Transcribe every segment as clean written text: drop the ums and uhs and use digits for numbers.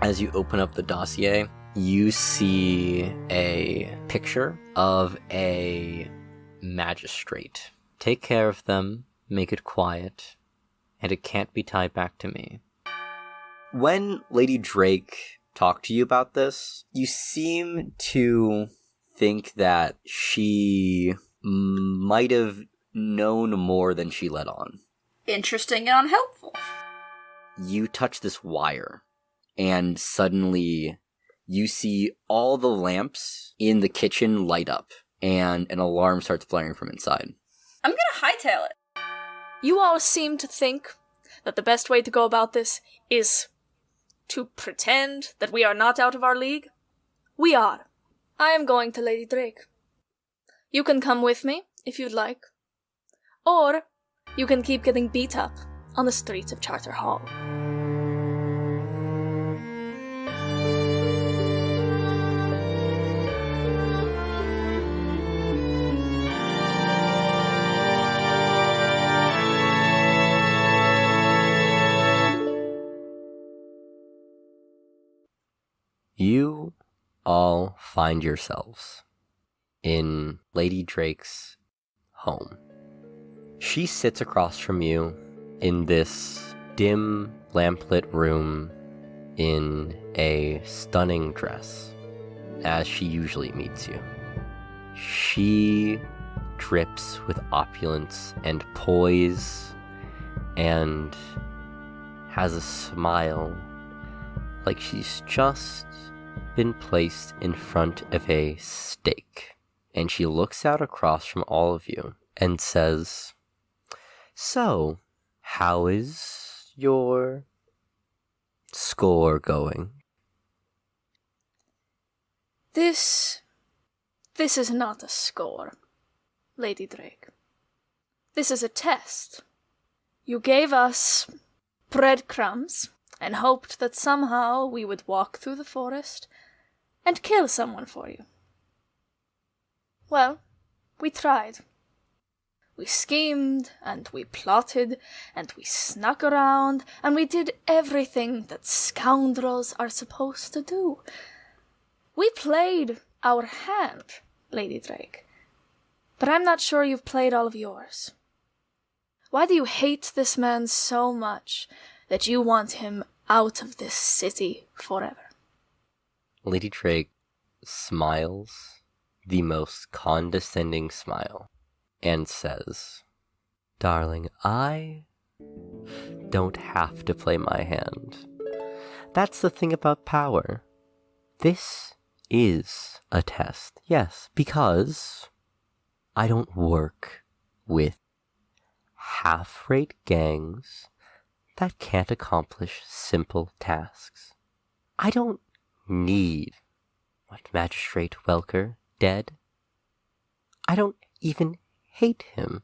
As you open up the dossier, you see a picture of a magistrate. Take care of them, make it quiet, and it can't be tied back to me. When Lady Drake talked to you about this, you seem to think that she might have known more than she let on. Interesting and unhelpful. You touch this wire, and suddenly you see all the lamps in the kitchen light up, and an alarm starts blaring from inside. I'm gonna hightail it. You all seem to think that the best way to go about this is to pretend that we are not out of our league. We are. I am going to Lady Drake. You can come with me, if you'd like. Or you can keep getting beat up on the streets of Charter Hall. You all find yourselves in Lady Drake's home. She sits across from you in this dim, lamplit room in a stunning dress, as she usually meets you. She drips with opulence and poise and has a smile like she's just been placed in front of a steak. And she looks out across from all of you and says, "So, how is your score going?" This is not a score, Lady Drake. This is a test. You gave us breadcrumbs and hoped that somehow we would walk through the forest and kill someone for you. Well, we tried. We schemed, and we plotted, and we snuck around, and we did everything that scoundrels are supposed to do. We played our hand, Lady Drake, but I'm not sure you've played all of yours. Why do you hate this man so much that you want him out of this city forever? Lady Drake smiles the most condescending smile and says, "Darling, I don't have to play my hand. That's the thing about power. This is a test, yes, because I don't work with half-rate gangs that can't accomplish simple tasks. I don't need Magistrate Welker dead. I don't even hate him.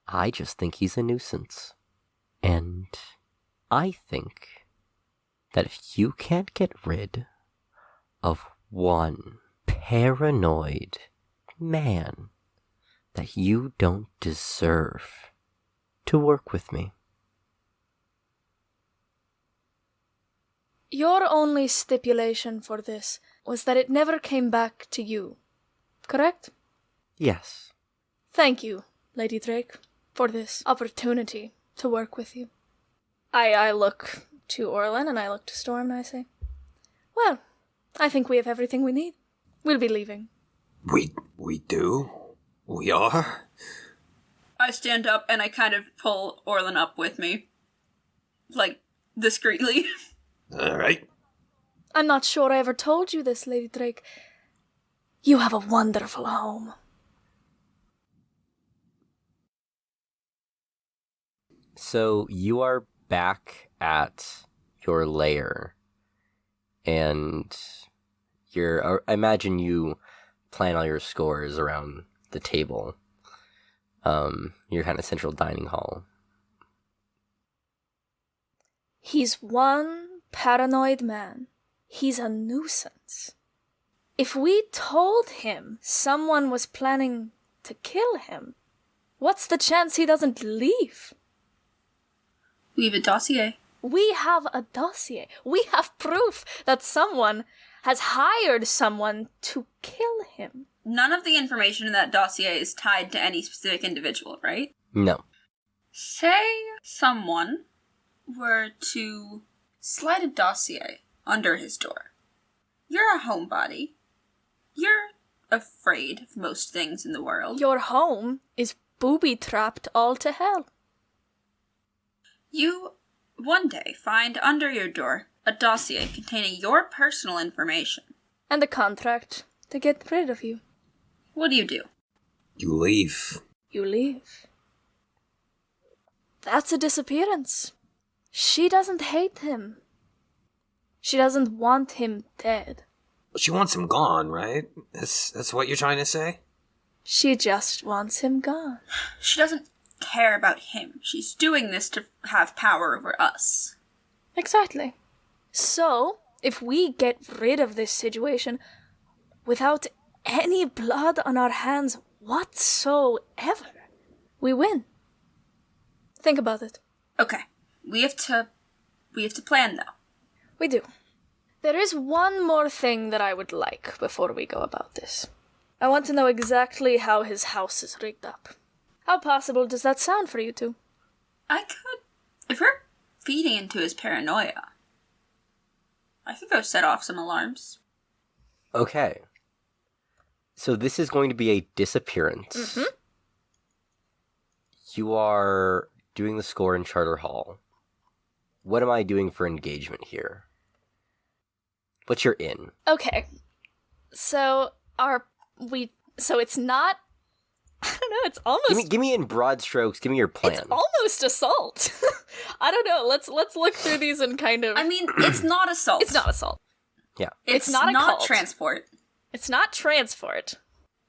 I just think he's a nuisance. And I think that if you can't get rid of one paranoid man, that you don't deserve to work with me." Your only stipulation for this was that it never came back to you, correct? Yes. Thank you, Lady Drake, for this opportunity to work with you. I look to Orlin and I look to Storm and I say, "Well, I think we have everything we need. We'll be leaving." We do? We are? I stand up and I kind of pull Orlin up with me. Like, discreetly. Alright. I'm not sure I ever told you this, Lady Drake. You have a wonderful home. So you are back at your lair, and I imagine you plan all your scores around the table, your kind of central dining hall. He's one paranoid man. He's a nuisance. If we told him someone was planning to kill him, what's the chance he doesn't leave? We have a dossier. We have a dossier. We have proof that someone has hired someone to kill him. None of the information in that dossier is tied to any specific individual, right? No. Say someone were to slide a dossier under his door. You're a homebody. You're afraid of most things in the world. Your home is booby-trapped all to hell. You, one day, find under your door a dossier containing your personal information. And a contract to get rid of you. What do? You leave. You leave. That's a disappearance. She doesn't hate him. She doesn't want him dead. She wants him gone, right? That's what you're trying to say? She just wants him gone. She doesn't care about him. She's doing this to have power over us. Exactly. So, if we get rid of this situation without any blood on our hands whatsoever, we win. Think about it. Okay. We have to plan, though. We do. There is one more thing that I would like before we go about this. I want to know exactly how his house is rigged up. How possible does that sound for you two? I could... If we're feeding into his paranoia, I could go set off some alarms. Okay. So this is going to be a disappearance. Mm-hmm. You are doing the score in Charter Hall. What am I doing for engagement here? What's your in? Okay. So it's not, I don't know, it's almost Give me in broad strokes, give me your plan. It's almost assault. I don't know. Let's look through these and kind of I mean, it's not assault. It's not assault. Yeah. It's not a cult. transport. It's not transport.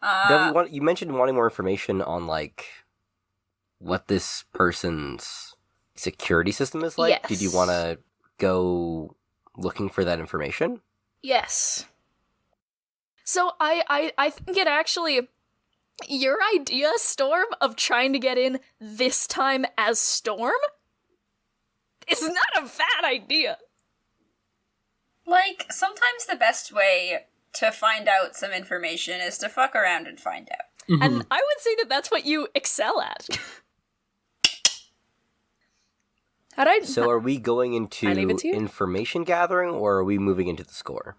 Now, you mentioned wanting more information on, like, what this person's security system is like. Yes. Did you want to go looking for that information? Yes. So I think it actually, your idea, Storm, of trying to get in this time as Storm is not a bad idea. Like, sometimes the best way to find out some information is to fuck around and find out. Mm-hmm. And I would say that that's what you excel at. Alright. So are we going into I leave it to you. information gathering, or are we moving into the score?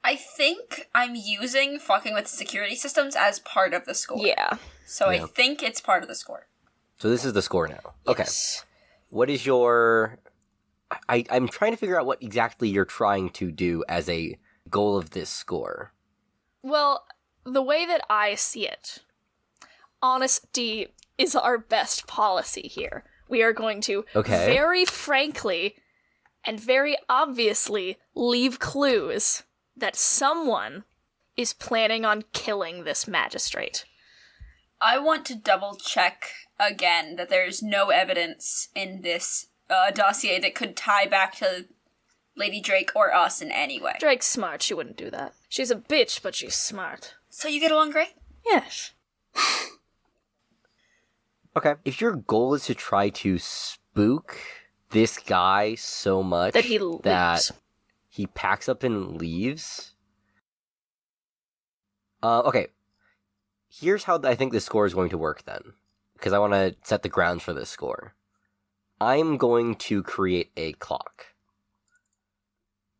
I think I'm using fucking with security systems as part of the score. Yeah. So Yeah. I think it's part of the score. So this is the score now. Okay. Yes. What is your... I'm trying to figure out what exactly you're trying to do as a goal of this score. Well, the way that I see it, honesty is our best policy here. We are going to Okay. very frankly and very obviously leave clues that someone is planning on killing this magistrate. I want to double check again that there's no evidence in this dossier that could tie back to Lady Drake or us in any way. Drake's smart, she wouldn't do that. She's a bitch, but she's smart. So you get along great? Yes. Okay. If your goal is to try to spook this guy so much That he leaves. that he packs up and leaves... okay. Here's how I think this score is going to work then, because I want to set the grounds for this score. I'm going to create a clock.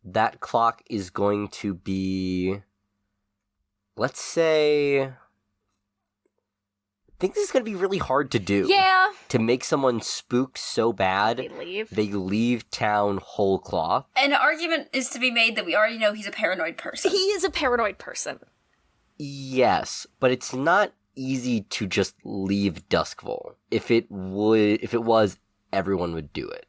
That clock is going to be... Let's say... I think this is going to be really hard to do. Yeah. To make someone spook so bad, They leave. they leave town whole cloth. An argument is to be made that we already know he's a paranoid person. He is a paranoid person. Yes, but it's not easy to just leave Duskville. If it was, everyone would do it.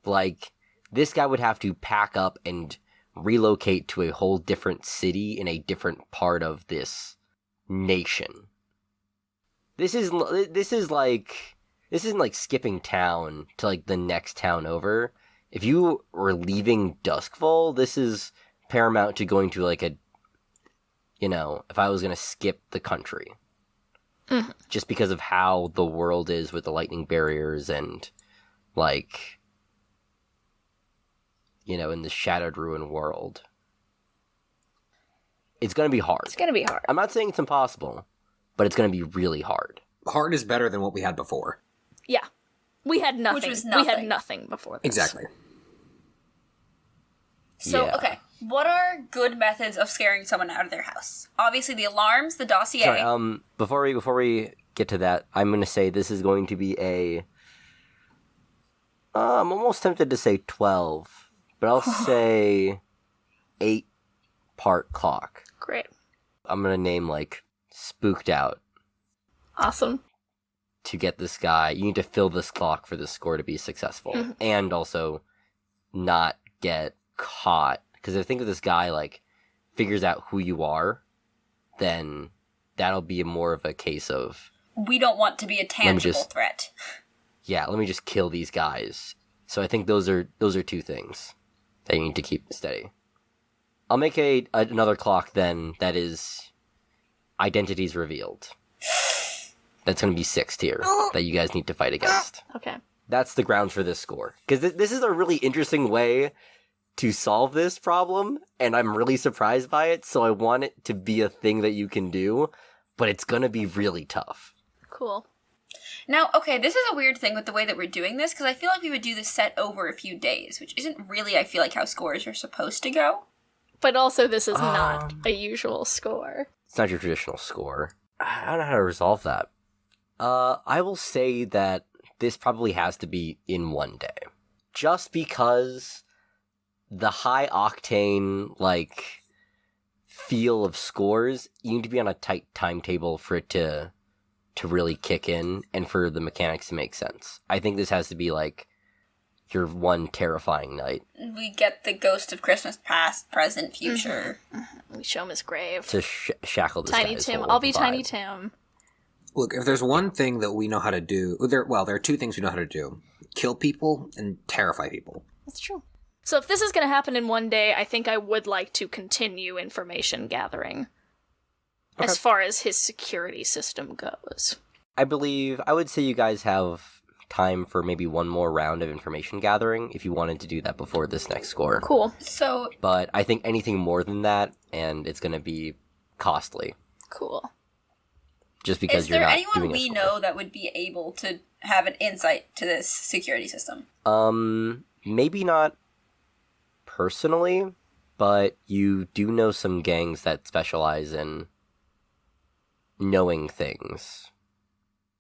Like, this guy would have to pack up and relocate to a whole different city in a different part of this nation. This isn't like skipping town to like the next town over. If you were leaving Duskville, this is paramount to going to like a, if I was gonna skip the country. Mm-hmm. Just because of how the world is with the lightning barriers and like, in the Shattered Ruin world, it's going to be hard. It's gonna be hard. I'm not saying it's impossible, but it's going to be really hard. Hard is better than what we had before. Yeah. We had nothing. Which was We nothing. had nothing before this. Exactly. So, Yeah. okay, what are good methods of scaring someone out of their house? Obviously, the alarms, the dossier. Sorry, before we get to that, I'm going to say this is going to be I'm almost tempted to say 12, but I'll say 8-part clock. Great. I'm going to name, Spooked Out. Awesome. To get this guy, you need to fill this clock for this score to be successful. And also not get caught. Because I think if this guy, figures out who you are, then that'll be more of a case of, We don't want to be a tangible threat. yeah, let me just kill these guys. So I think those are 2 things that you need to keep steady. I'll make another clock then that is identities revealed. That's going to be 6 tier that you guys need to fight against. Okay. That's the grounds for this score. Because this is a really interesting way to solve this problem, and I'm really surprised by it, so I want it to be a thing that you can do, but it's going to be really tough. Cool. Now, okay, this is a weird thing with the way that we're doing this, because I feel like we would do this set over a few days, which isn't really, I feel like, how scores are supposed to go. But also, this is not a usual score. It's not your traditional score. I don't know how to resolve that. I will say that this probably has to be in one day. Just because the high octane, feel of scores, you need to be on a tight timetable for it to really kick in and for the mechanics to make sense. I think this has to be, your one terrifying night. We get the ghost of Christmas past, present, future. We show him his grave. To shackle this Tiny guy's Tim. whole I'll be vibe. Tiny Tim. Look, if there's one thing that we know how to do, there are 2 things we know how to do. Kill people and terrify people. That's true. So if this is going to happen in one day, I think I would like to continue information gathering. Okay. As far as his security system goes. I would say you guys have time for maybe one more round of information gathering if you wanted to do that before this next score. Cool. So, But I think anything more than that, and it's going to be costly. Cool. Just because is you're there not anyone doing a we score. know that would be able to have an insight to this security system? Maybe not personally, but you do know some gangs that specialize in knowing things.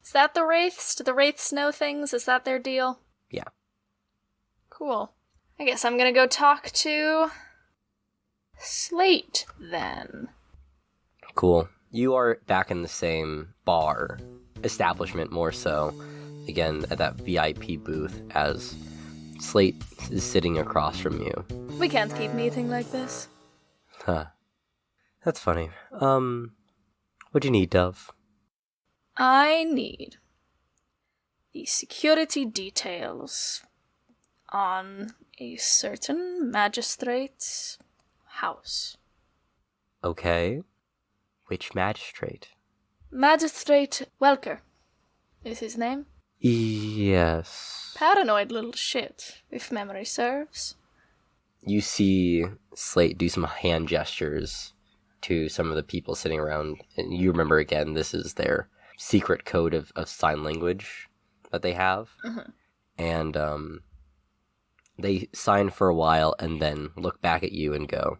Is that the Wraiths? Do the Wraiths know things? Is that their deal? Yeah. Cool. I guess I'm gonna go talk to Slate, then. Cool. You are back in the same bar, establishment more so, again, at that VIP booth, as Slate is sitting across from you. We can't keep meeting like this. Huh. That's funny. What do you need, Dove? I need the security details on a certain magistrate's house. Okay. Which magistrate? Magistrate Welker is his name. Yes. Paranoid little shit, if memory serves. You see Slate do some hand gestures to some of the people sitting around, and you remember again, this is their secret code of sign language that they have. Mm-hmm. And they sign for a while and then look back at you and go,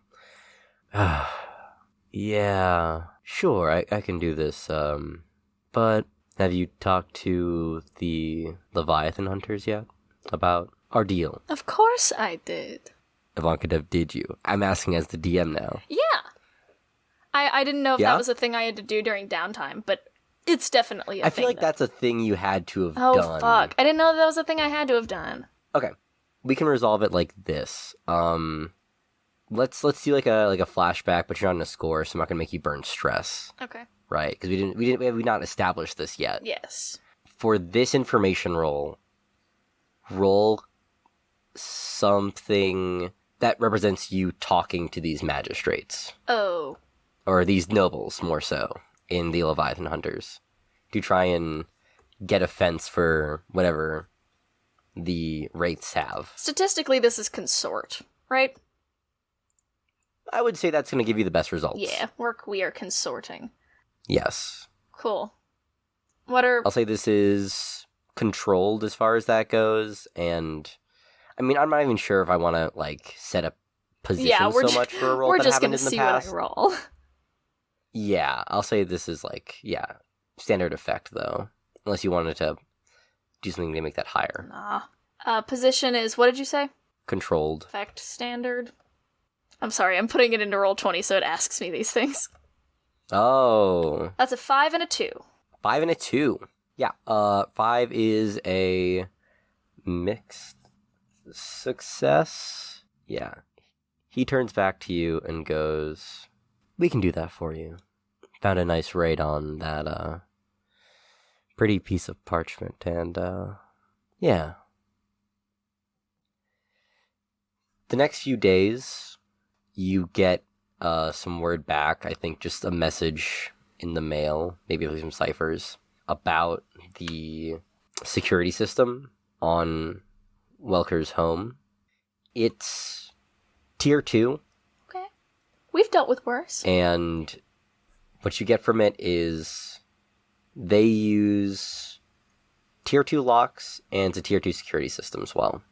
yeah, sure, I can do this, but have you talked to the Leviathan hunters yet about our deal? Of course I did. Ivanka Dev, did you? I'm asking as the DM now. Yeah. I didn't know if Yeah? that was a thing I had to do during downtime, but it's definitely a thing. I feel like that's a thing you had to have Oh, done. fuck. I didn't know that was a thing I had to have done. Okay, we can resolve it like this. Let's do like a flashback, but you're not in a score, so I'm not gonna make you burn stress, Okay. right? Because we not established this yet. Yes. For this information roll something that represents you talking to these magistrates, Oh. or these nobles more so, in the Leviathan hunters, to try and get a fence for whatever the wraiths have. Statistically, this is consort, right? I would say that's going to give you the best results. Yeah, we are consorting. Yes. Cool. What are... I'll say this is controlled as far as that goes, and I mean, I'm not even sure if I want to like set a position so much for a roll that happened in the past. We're just gonna see what I roll. Yeah, I'll say this is like, standard effect though, unless you wanted to do something to make that higher. Nah. Position is, what did you say? Controlled. Effect standard. I'm sorry, I'm putting it into Roll20 so it asks me these things. Oh. That's a 5 and a 2. 5 and a 2. Yeah. 5 is a mixed success. Yeah. He turns back to you and goes, "We can do that for you. Found a nice rate on that, pretty piece of parchment, and, yeah. The next few days, you get, some word back, I think just a message in the mail, maybe some ciphers, about the security system on Welker's home. It's tier 2. Okay. We've dealt with worse. And what you get from it is they use tier 2 locks, and it's a tier 2 security system as well.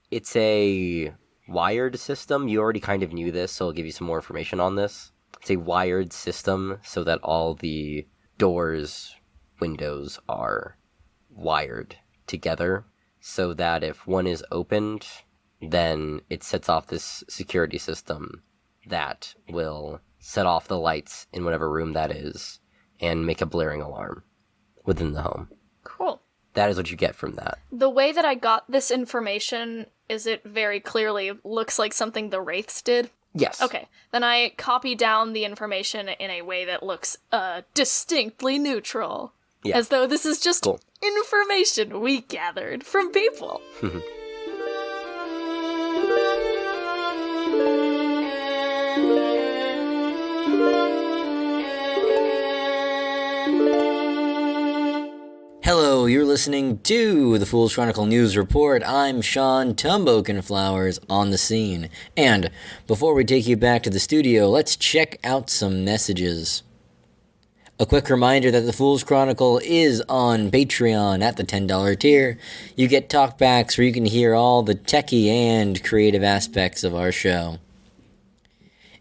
It's a wired system. You already kind of knew this, so I'll give you some more information on this. It's a wired system so that all the doors, windows are wired together so that if one is opened, then it sets off this security system that will set off the lights in whatever room that is and make a blaring alarm within the home. Cool. That is what you get from that. The way that I got this information is it very clearly looks like something the Wraiths did? Yes. Okay. Then I copy down the information in a way that looks distinctly neutral. Yeah. As though this is just cool information we gathered from people. Hello, you're listening to the Fool's Chronicle News Report. I'm Sean Tumbokenflowers on the scene. And before we take you back to the studio, let's check out some messages. A quick reminder that the Fool's Chronicle is on Patreon at the $10 tier. You get talkbacks where you can hear all the techie and creative aspects of our show.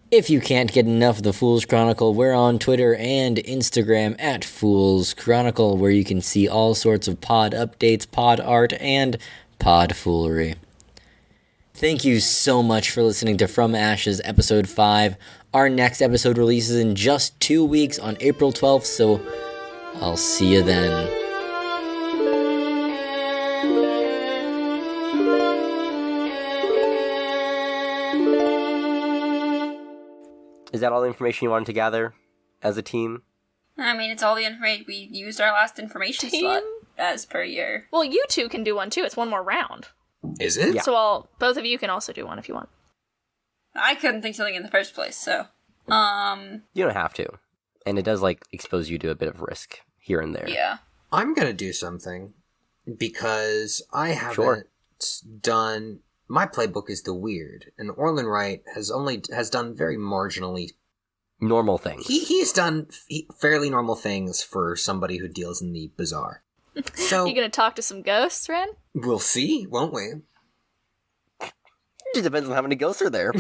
If you can't get enough of the Fool's Chronicle, we're on Twitter and Instagram at Fool's Chronicle, where you can see all sorts of pod updates, pod art, and pod foolery. Thank you so much for listening to From Ashes Episode 5. Our next episode releases in just 2 weeks on April 12th, so I'll see you then. Is that all the information you wanted to gather as a team? I mean, it's all the information. We used our last information slot as per year. Well, you two can do one too. It's one more round. Is it? Yeah. So both of you can also do one if you want. I couldn't think something in the first place, so. You don't have to. And it does, expose you to a bit of risk here and there. Yeah. I'm gonna do something because I haven't done. My playbook is the weird, and Orlin Wright has done very marginally normal things. He's done fairly normal things for somebody who deals in the bizarre. So You gonna talk to some ghosts, Ren? we'll see, won't we? It just depends on how many ghosts are there.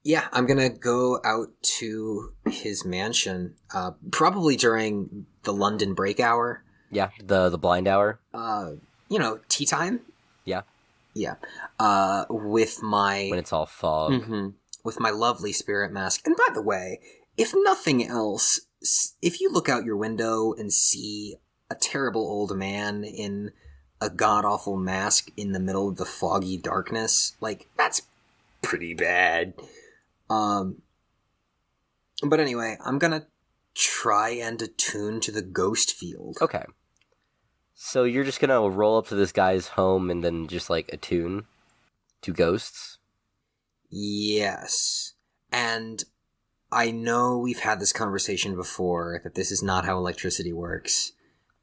Yeah, I'm gonna go out to his mansion, probably during the London break hour. Yeah, the blind hour. Tea time. Yeah. Yeah. With my When it's all fog. with my lovely spirit mask. And by the way, if nothing else, if you look out your window and see a terrible old man in a god-awful mask in the middle of the foggy darkness, that's pretty bad. But anyway, I'm gonna try and attune to the ghost field. Okay. So you're just gonna roll up to this guy's home and then just, attune to ghosts? Yes. And I know we've had this conversation before, that this is not how electricity works.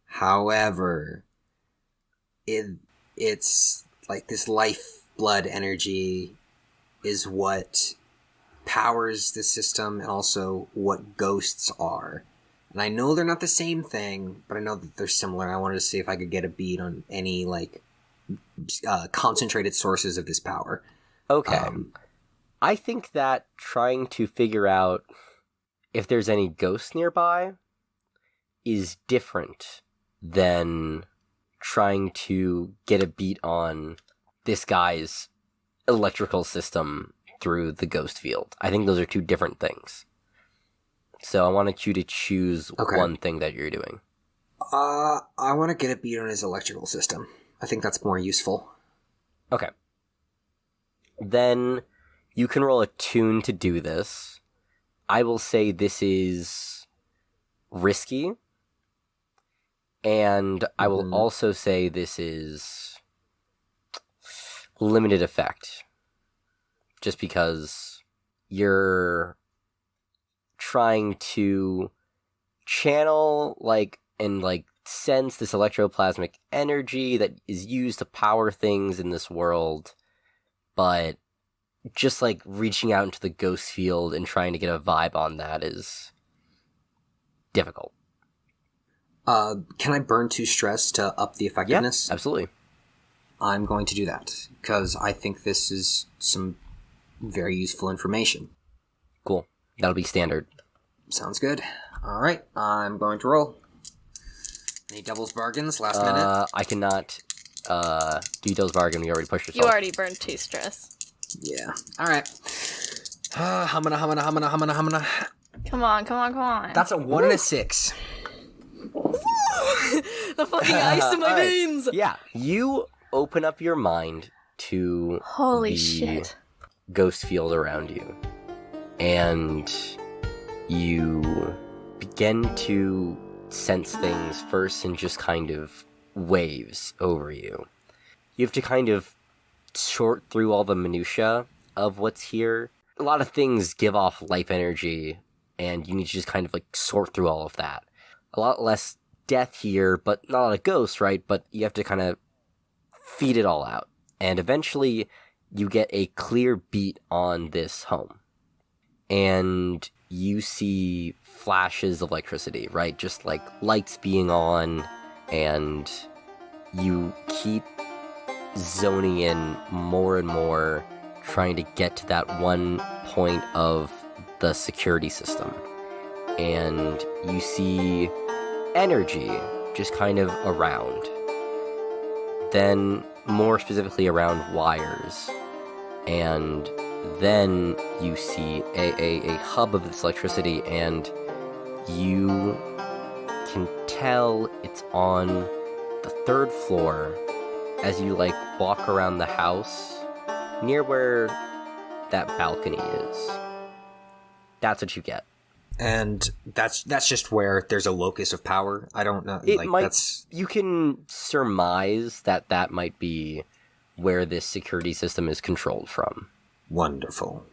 However, it's like this life blood energy is what powers the system and also what ghosts are. And I know they're not the same thing, but I know that they're similar. I wanted to see if I could get a beat on any like concentrated sources of this power. Okay. I think that trying to figure out if there's any ghosts nearby is different than trying to get a beat on this guy's electrical system through the ghost field. I think those are two different things. So I wanted you to choose one thing that you're doing. I want to get a beat on his electrical system. I think that's more useful. Okay. Then you can roll a tune to do this. I will say this is risky. And I will also say this is limited effect. Just because you're trying to channel and sense this electroplasmic energy that is used to power things in this world, but just reaching out into the ghost field and trying to get a vibe on that is difficult. Can I burn 2 stress to up the effectiveness? Yeah, absolutely. I'm going to do that because I think this is some very useful information. Cool. That'll be standard. Sounds good. All right, I'm going to roll. Any doubles bargains last minute? I cannot do doubles bargain. You already pushed yourself. You already burned 2 stress. Yeah. All right. Humana. Come on. That's a 1 and a 6. The fucking ice in my veins! Yeah, you open up your mind to Holy the shit. ghost field around you, and you begin to sense things first in just kind of waves over you. You have to kind of sort through all the minutia of what's here. A lot of things give off life energy, and you need to just kind of sort through all of that. A lot less death here, but not a lot of ghosts, right? But you have to kind of feed it all out. And eventually, you get a clear beat on this home. And you see flashes of electricity, right? Just lights being on, and you keep zoning in more and more, trying to get to that one point of the security system. And you see energy just kind of around. Then, more specifically around wires. And then you see a hub of this electricity, and you can tell it's on the 3rd floor as you walk around the house near where that balcony is. That's what you get. And that's just where there's a locus of power. I don't know. You can surmise that might be where this security system is controlled from. Wonderful.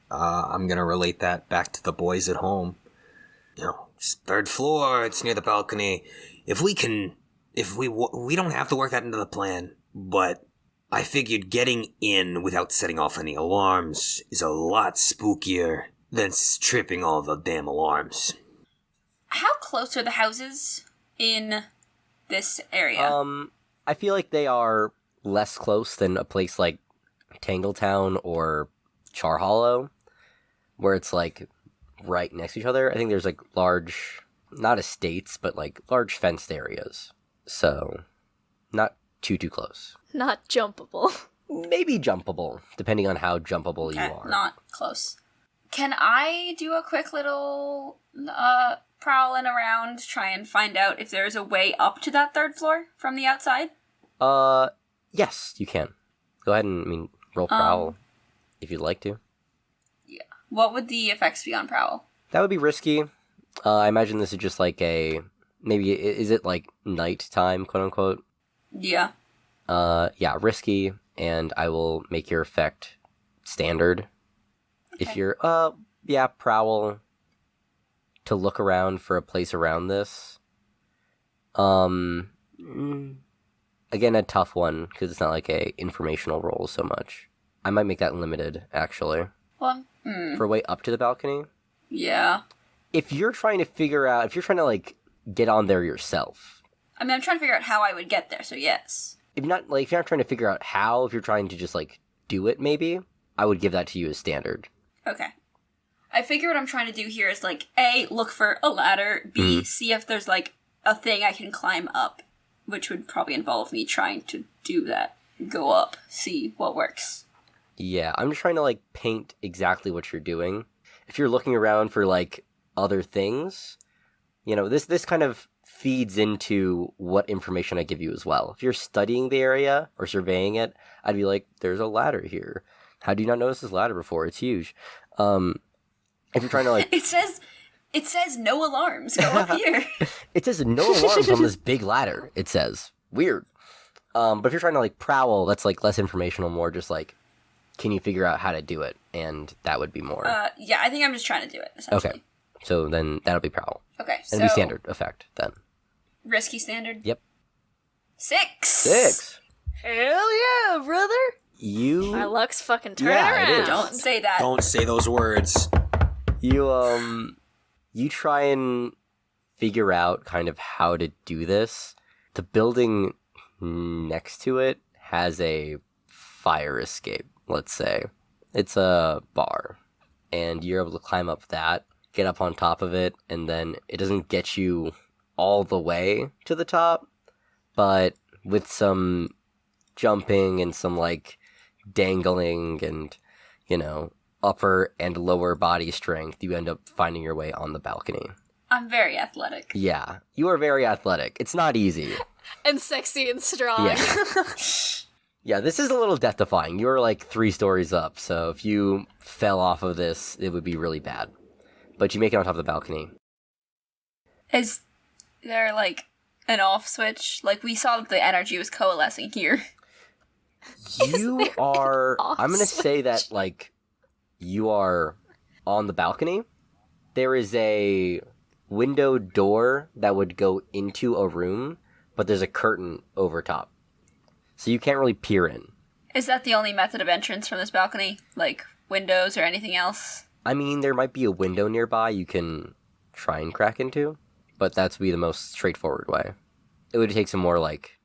I'm gonna relate that back to the boys at home. It's 3rd floor. It's near the balcony. We don't have to work that into the plan, but I figured getting in without setting off any alarms is a lot spookier than tripping all the damn alarms. How close are the houses in this area? I feel like they are less close than a place like Tangletown or Char Hollow, where it's right next to each other. I think there's large, not estates, but large fenced areas. So, not too close. Not jumpable. Maybe jumpable, depending on how jumpable you are. Not close. Can I do a quick little prowling around, try and find out if there's a way up to that 3rd floor from the outside? Yes, you can. Go ahead and, roll prowl if you'd like to. Yeah. What would the effects be on prowl? That would be risky. I imagine this is just maybe, is it nighttime, quote unquote? Yeah. Yeah, risky, and I will make your effect standard. Okay. If you're, prowl to look around for a place around this. Again, a tough one, because it's not like a informational roll so much. I might make that limited, actually. Well, For a way up to the balcony. yeah. If you're trying to, like, get on there yourself. I mean, I'm trying to figure out how I would get there, so yes. If you're not trying to figure out how, if you're trying to just, like, do it, maybe, I would give that to you as standard. Okay. I figure what I'm trying to do here is, like, A, look for a ladder, B, see if there's, like, a thing I can climb up, which would probably involve me trying to do that. Go up, see what works. Yeah, I'm just trying to, like, paint exactly what you're doing. If you're looking around for, like, other things, you know, this kind of feeds into what information I give you as well. If you're studying the area or surveying it, I'd be like, there's a ladder here. How do you not notice this ladder before? It's huge. If you're trying to, like... It says no alarms. Go up here. It says no alarms on this big ladder, it says. Weird. But if you're trying to, like, prowl, that's, like, less informational, more just, like, can you figure out how to do it? And that would be more... Yeah, I think I'm just trying to do it, essentially. Okay. So then that'll be prowl. Okay, so... And it'll be standard effect, then. Risky standard? Yep. 6! Hell yeah, brother! My luck's fucking turning around. It is. Don't say that. Don't say those words. You try and figure out kind of how to do this. The building next to it has a fire escape, let's say. It's a bar, and you're able to climb up that, get up on top of it, and then it doesn't get you all the way to the top, but with some jumping and some, like, dangling and, you know, upper and lower body strength, you end up finding your way on the balcony. I'm very athletic. Yeah, you are very athletic. It's not easy. And sexy and strong. Yeah. Yeah, this is a little death-defying. You're like 3 stories up, so if you fell off of this, it would be really bad. But you make it on top of the balcony. Is there, like, an off switch? Like, we saw that the energy was coalescing here. You are... I'm going to say that, like, you are on the balcony. There is a window door that would go into a room, but there's a curtain over top. So you can't really peer in. Is that the only method of entrance from this balcony? Like, windows or anything else? I mean, there might be a window nearby you can try and crack into, but that's be the most straightforward way. It would take some more, like,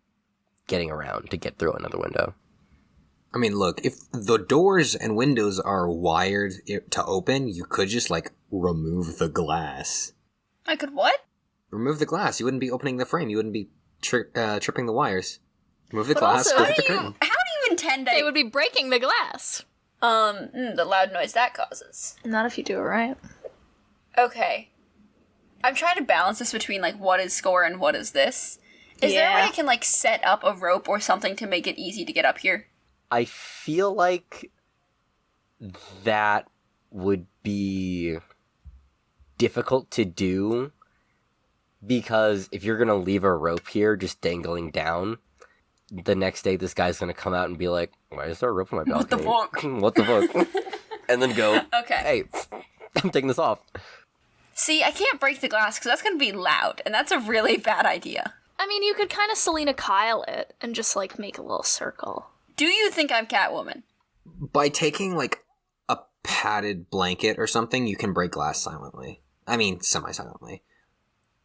getting around to get through another window. I mean, look, if the doors and windows are wired to open, you could just, like, remove the glass. I could what? Remove the glass. You wouldn't be opening the frame. You wouldn't be tripping the wires. Remove the But glass, also, go how with the do you- curtain. How do you intend They would be breaking the glass. the loud noise that causes. Not if you do it right. Okay. I'm trying to balance this between, like, what is score and what is this. Is there a way Yeah. I can, like, set up a rope or something to make it easy to get up here? I feel like that would be difficult to do because if you're going to leave a rope here just dangling down, the next day this guy's going to come out and be like, why is there a rope on my balcony? What the fuck? What the fuck? And then go, Okay. hey, I'm taking this off. See, I can't break the glass because that's going to be loud, and that's a really bad idea. I mean, you could kind of Selena Kyle it and just, like, make a little circle. Do you think I'm Catwoman? By taking, like, a padded blanket or something, you can break glass silently. I mean, semi-silently.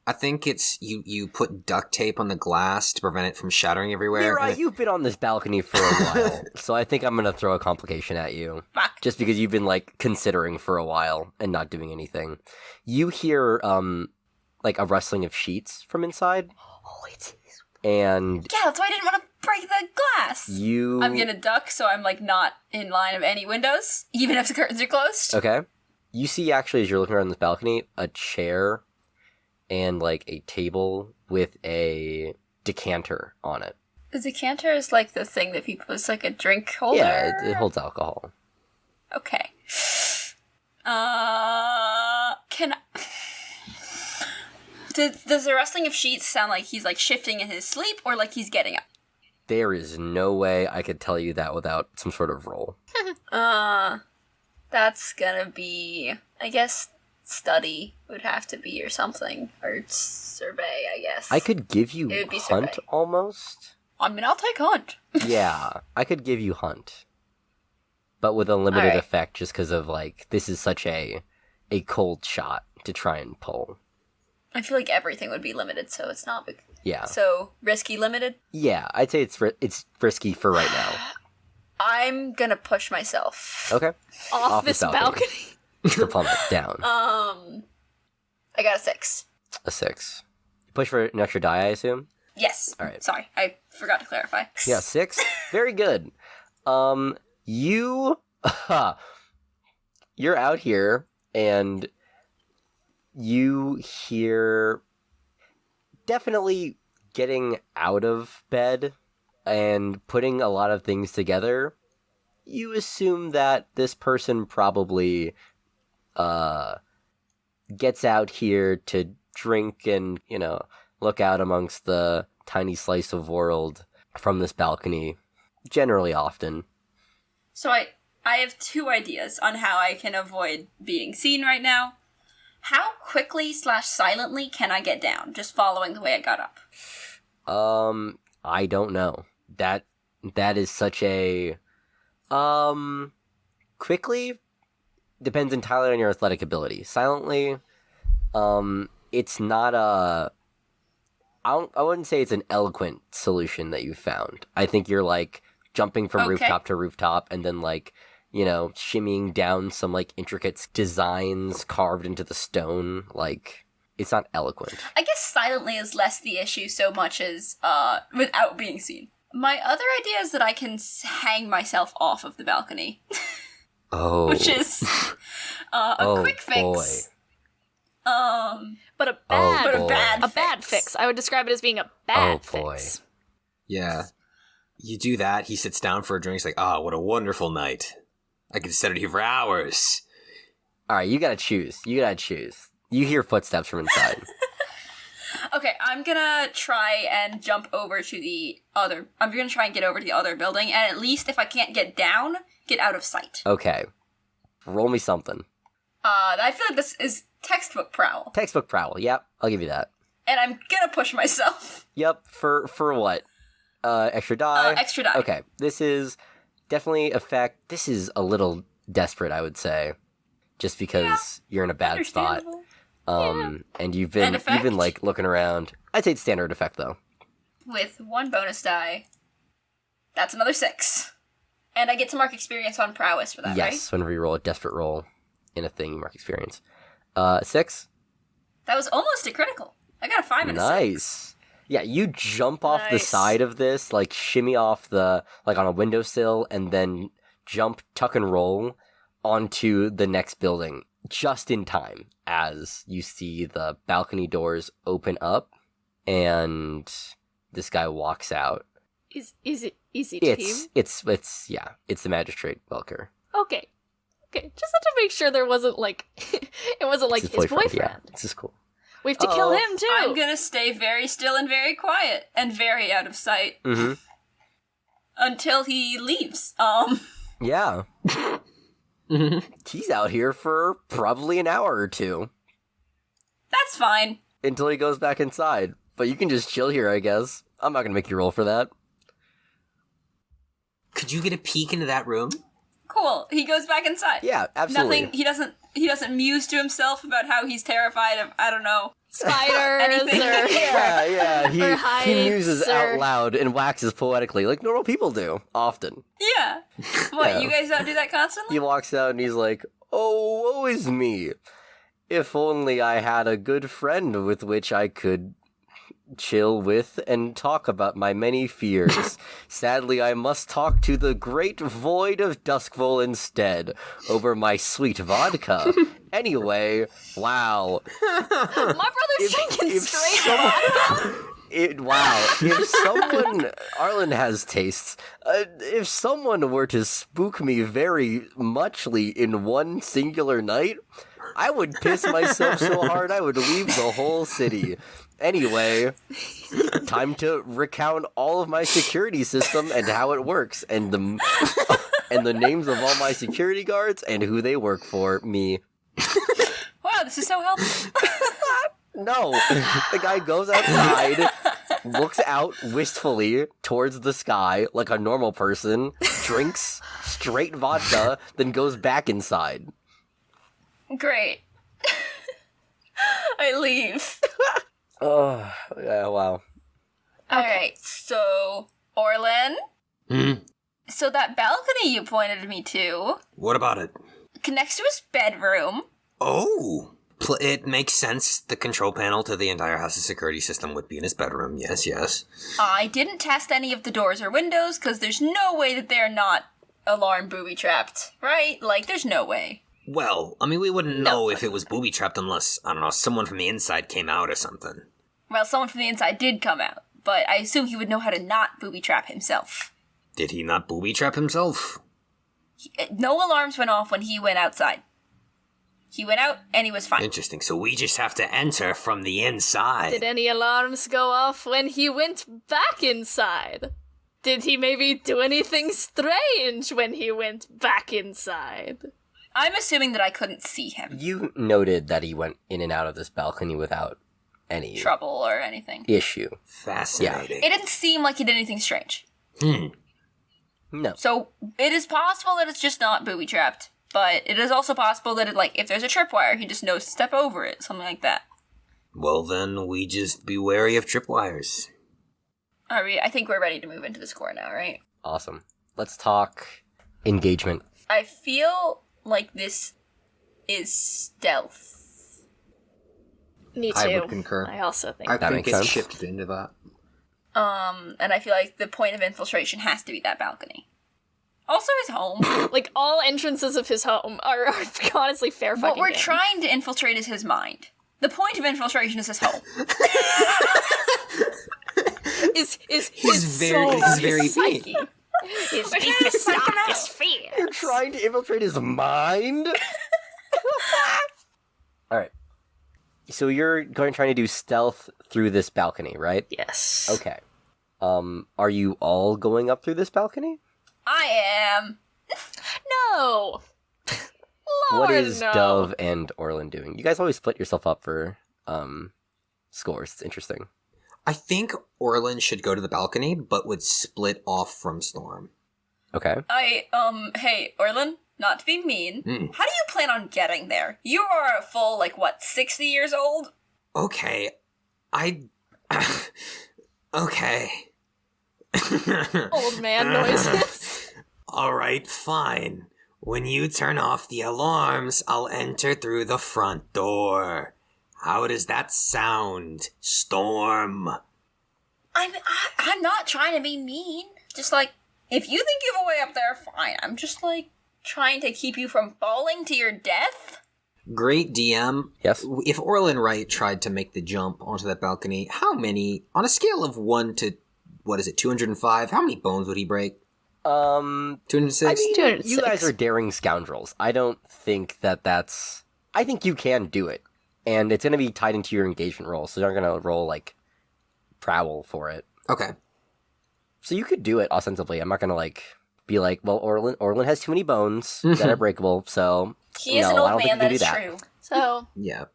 I think it's, you put duct tape on the glass to prevent it from shattering everywhere. Mira, you've been on this balcony for a while, so I think I'm going to throw a complication at you. Fuck. Just because you've been, like, considering for a while and not doing anything. You hear, like, a rustling of sheets from inside. Oh, it's... Yeah, And that's why I didn't want to break the glass. you... I'm gonna duck so I'm, like, not in line of any windows, even if the curtains are closed. Okay. You see, actually, as you're looking around this balcony, a chair and, like, a table with a decanter on it. The decanter is, like, the thing that people... It's like a drink holder? Yeah, it holds alcohol. Okay. Can I... Does the rustling of sheets sound like he's, like, shifting in his sleep, or like he's getting up? There is no way I could tell you that without some sort of roll. That's gonna be... I guess study would have to be, or something. Or survey, I guess. I could give you It would be hunt survey. almost. I mean, I'll take hunt. Yeah, I could give you hunt, but with a limited Alright. effect, just because of like this is such a cold shot to try and pull. I feel like everything would be limited, so it's not big. Yeah, So, risky limited? yeah, I'd say it's risky for right now. I'm gonna push myself. Okay, Off this balcony. the plummet down. I got a 6. A 6. You push for an extra die, I assume. Yes. Alright. Sorry, I forgot to clarify. Yeah, 6. Very good. You, you're out here and you hear definitely getting out of bed and putting a lot of things together. You assume that this person probably gets out here to drink and, look out amongst the tiny slice of world from this balcony, generally often. So I have 2 ideas on how I can avoid being seen right now. How quickly / silently can I get down, just following the way I got up? I don't know. That is such a quickly depends entirely on your athletic ability. Silently, it's not I wouldn't say it's an eloquent solution that you found. I think you're like jumping from Okay. rooftop to rooftop and then like, shimmying down some like intricate designs carved into the stone. Like, it's not eloquent. I guess silently is less the issue so much as without being seen. My other idea is that I can hang myself off of the balcony, Oh. which is a quick fix. Boy. But a Oh, bad, boy. a bad fix. I would describe it as being a bad Oh, boy. fix. Yeah. You do that, he sits down for a drink, he's like, what a wonderful night. I could sit here for hours. Alright, you gotta choose. You hear footsteps from inside. Okay, I'm gonna try and jump over to the other. I'm gonna try and get over to the other building, and at least if I can't get down, get out of sight. Okay. Roll me something. I feel like this is textbook prowl, Textbook prowl. Yep, I'll give you that. and I'm gonna push myself. Yep, for what? Extra die? Extra die. Okay, this is definitely effect. This is a little desperate, I would say. Just because you're in a bad spot. Understandable. And you've And been effect? like looking around. I'd say it's standard effect though. With 1 bonus die, that's another 6, and I get to mark experience on prowess for that, right? Yes, whenever you roll a desperate roll in a thing, you mark experience. 6. That was almost a critical. I got a 5 and a 6. Nice. Yeah, you jump off the Nice. side of this, like shimmy off the like on a windowsill, and then jump, tuck and roll onto the next building just in time as you see the balcony doors open up and this guy walks out. Is it easy to team? It's the magistrate Welker. Okay. Just had to make sure there wasn't like it wasn't like It's his boyfriend. Yeah, it's just cool. We have to kill Uh-oh. him too. I'm gonna stay very still and very quiet and very out of sight Mm-hmm. until he leaves. Yeah. He's out here for probably an hour or two That's fine. until he goes back inside. But you can just chill here, I guess. I'm not gonna make you roll for that. Could you get a peek into that room? Cool. He goes back inside. Yeah, absolutely. Nothing. He doesn't muse to himself about how he's terrified of, I don't know. Spiders Anything. or Yeah. He Or heights, muses or- out loud and waxes poetically, like normal people do, often. Yeah. What, Yeah. you guys don't do that constantly? He walks out and he's like, "Oh, woe is me. If only I had a good friend with which I could chill with and talk about my many fears. Sadly, I must talk to the great void of Duskville instead, over my sweet vodka. Anyway, wow. my brother's drinking straight vodka. Wow. If someone, Arlen has tastes. If someone were to spook me very muchly in one singular night, I would piss myself so hard I would leave the whole city. Anyway, time to recount all of my security system and how it works, and the names of all my security guards and who they work for. Me. Wow, this is so helpful. No, the guy goes outside, looks out wistfully towards the sky like a normal person, drinks straight vodka, then goes back inside. Great. I leave. Oh, yeah, wow. Alright, so, Orlin? So that balcony you pointed me to What about it? connects to his bedroom. Oh! It makes sense. The control panel to the entire house's security system would be in his bedroom. Yes, yes. I didn't test any of the doors or windows, because there's no way that they're not alarm booby-trapped, right? Like, there's no way. Well, I mean, we wouldn't know if it was booby-trapped unless, I don't know, someone from the inside came out or something. Well, someone from the inside did come out, but I assume he would know how to not booby-trap himself. Did he not booby-trap himself? No alarms went off when he went outside. He went out, and he was fine. Interesting. So we just have to enter from the inside. Did any alarms go off when he went back inside? Did he maybe do anything strange when he went back inside? I'm assuming that I couldn't see him. You noted that he went in and out of this balcony without any Trouble or anything. issue. Fascinating. It didn't seem like he did anything strange. No. So, it is possible that it's just not booby-trapped, but it is also possible that, if there's a tripwire, he just knows to step over it, something like that. Well, then we just be wary of tripwires. Alright, I think we're ready to move into the score now, right? Awesome. Let's talk engagement. I feel like this is stealth. Me too. I would concur. I also think I That think makes it's sense. shifted into that. And I feel like the point of infiltration has to be that balcony. Also his home. like all entrances of his home are honestly fair fucking What we're game. trying to infiltrate is his mind. The point of infiltration is his home. is He's very psyche. His deepest, darkest fear. You're trying to infiltrate his mind? Alright. So you're trying to do stealth through this balcony, right? Yes. Okay. Are you all going up through this balcony? I am. No. Lord, What is no. Dove and Orlin doing? You guys always split yourself up for scores. It's interesting. I think Orlin should go to the balcony, but would split off from Storm. Okay. Hey, Orlin, not to be mean, how do you plan on getting there? You are a full, 60 years old? Okay. Okay. Old man noises. Alright, fine. When you turn off the alarms, I'll enter through the front door. How does that sound, Storm? I'm not trying to be mean. Just, if you think you have a way up there, fine. I'm just, trying to keep you from falling to your death? Great DM. Yes. If Orlin Wright tried to make the jump onto that balcony, how many, on a scale of 1 to, 205, how many bones would he break? 206? I mean, 206. you guys are daring scoundrels. I don't think that's... I think you can do it. And it's going to be tied into your engagement roll, so you're not going to roll, prowl for it. Okay. So you could do it ostensibly. I'm not going to, be like, well, Orlin has too many bones that are breakable, so... He is no, an I old don't think man, you that can is do true. So, Yeah.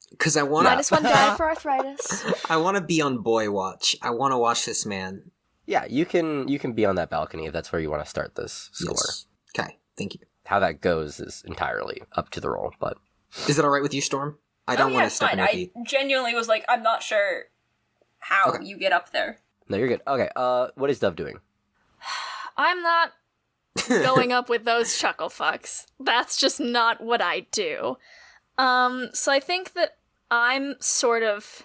Because I want to... -1 die for arthritis. I want to be on boy watch. I want to watch this man. Yeah, you can be on that balcony if that's where you want to start this score. Yes. Okay, thank you. How that goes is entirely up to the roll, but... Is it alright with you, Storm? I don't want to it's step fine. in your I feet. genuinely was I'm not sure how Okay. you get up there. No, you're good. Okay, what is Dove doing? I'm not going up with those chuckle fucks. That's just not what I do. So I think that I'm sort of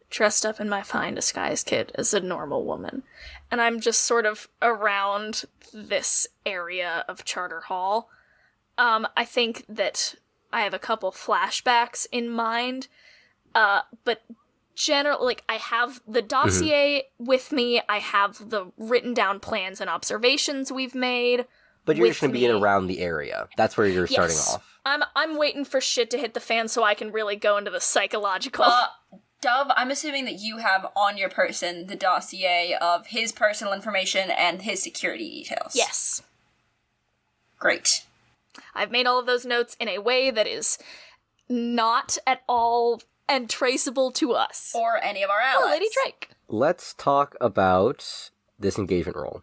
dressed up in my fine disguise kit as a normal woman. And I'm just sort of around this area of Charter Hall. I think that I have a couple flashbacks in mind, but generally, I have the dossier with me, I have the written down plans and observations we've made. But you're with just going to be in me. around the area. That's where you're starting Yes. off. I'm waiting for shit to hit the fan so I can really go into the psychological. Dove, I'm assuming that you have on your person the dossier of his personal information and his security details. Yes. Great. I've made all of those notes in a way that is not at all and traceable to us. Or any of our allies. Or Lady Drake. Let's talk about this engagement roll.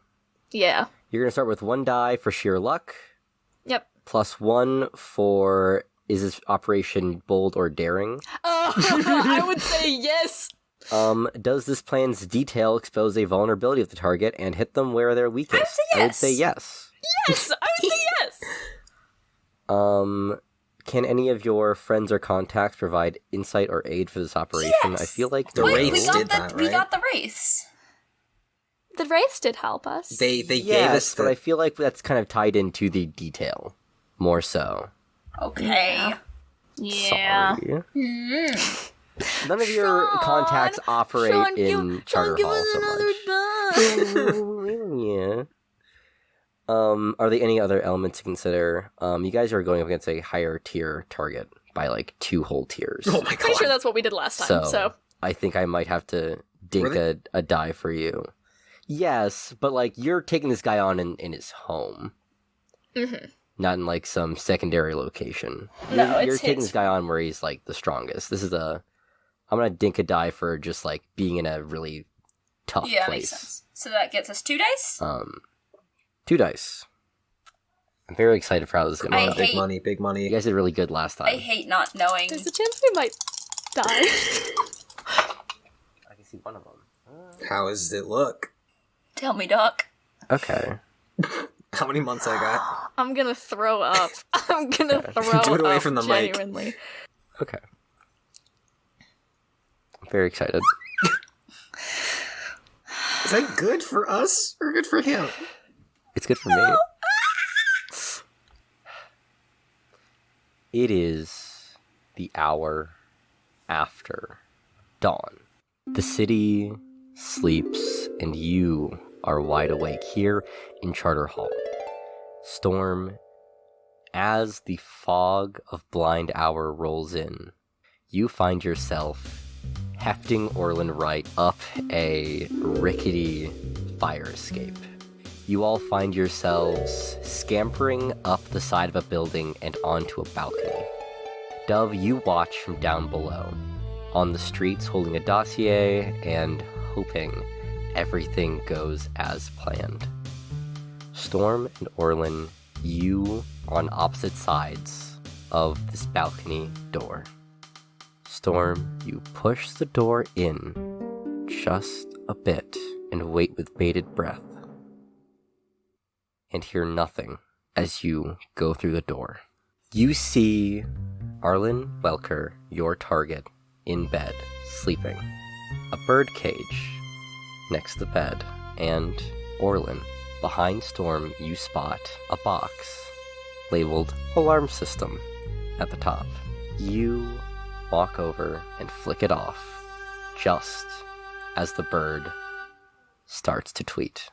Yeah. You're going to start with 1 die for sheer luck, Yep. +1 for is this operation bold or daring. I would say yes. Does this plan's detail expose a vulnerability of the target and hit them where they're weakest? I would say yes. Yes, I would say yes. Can any of your friends or contacts provide insight or aid for this operation? Yes. I feel like The no. Wraiths did that, We right? got the Wraiths. The Wraiths did help us. They gave Yes, us but I feel like that's kind of tied into the detail more so. Okay. Yeah. Sorry. None of your contacts operate in Charter Hall so much. Yeah. Are there any other elements to consider? You guys are going up against a higher tier target by like 2 whole tiers. Oh my god. Pretty sure that's what we did last time, so. I think I might have to dink a die for you. Yes, but like you're taking this guy on in his home. Mm-hmm. Not in like some secondary location. No, You're it's taking his. this guy on where he's like the strongest. This is I'm gonna dink a die for just like being in a really tough Yeah, place. makes sense. So that gets us 2 dice? 2 dice. I'm very excited for how this is gonna I go. hate- Big money. You guys did really good last time. I hate not knowing. There's a chance we might die. I can see one of them. How does it look? Tell me, Doc. Okay. How many months I got? I'm gonna throw up. I'm gonna throw Do it away up, from the mic. genuinely. Okay. I'm very excited. Is that good for us or good for him? It's good for me. It is the hour after dawn. The city sleeps, and you are wide awake here in Charter Hall. Storm, as the fog of blind hour rolls in, you find yourself hefting Orlin Wright up a rickety fire escape. You all find yourselves scampering up the side of a building and onto a balcony. Dove, you watch from down below, on the streets holding a dossier and hoping everything goes as planned. Storm and Orlin, you on opposite sides of this balcony door. Storm, you push the door in just a bit and wait with bated breath, and hear nothing as you go through the door. You see Arlen Welker, your target, in bed, sleeping. A bird cage next to the bed, and Orlin. Behind Storm, you spot a box labeled Alarm System at the top. You walk over and flick it off just as the bird starts to tweet.